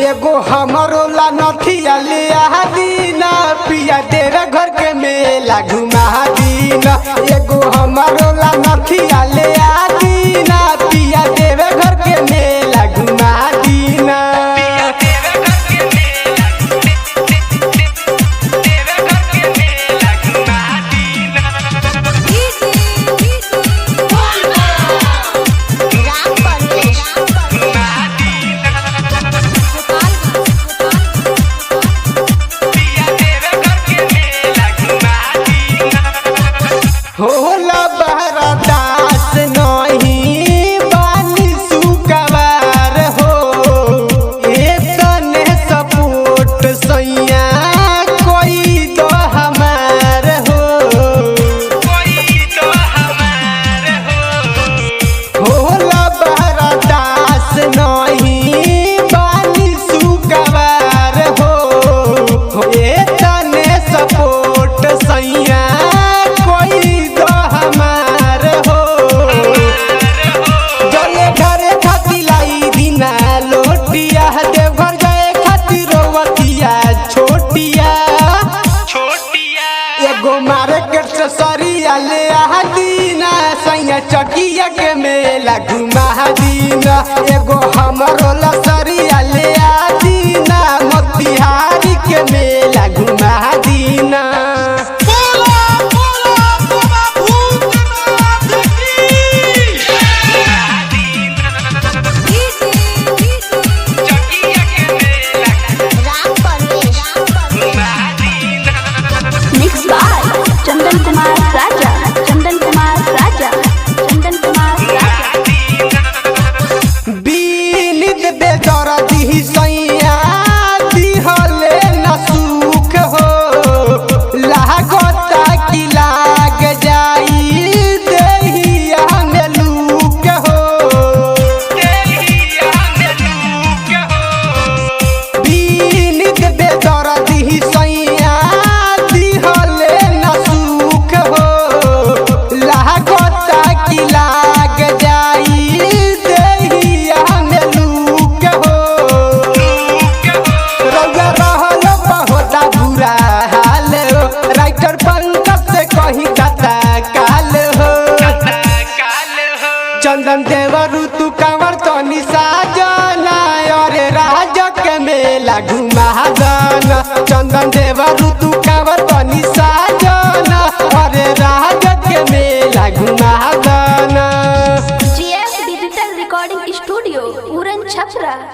एगो हमरो ला नथिया ले आ दीना पिया तेरा घर के मेला घुमा दीना। एगो हमरो ला नथिया ले आ दीना पिया तेरे घर के मेला घुमा दीना। होला बहरदास नहीं बानी सुकवार हो एतने सपोर्ट सैया कोई तो हमार हो। होला बहरदास नहीं बानी सुकवार हो एतने सपोर्ट सैया एगो मार्केट से सरिया ले आ दीना सैया चकिया के मेला घुमा दीना। एगो हमरो ला सरिया ले आ दीना मोतिहारी के मेला घुमा दीना। चंदन देवरू तू कंवर तो निशा जना और राज के मेला घुमा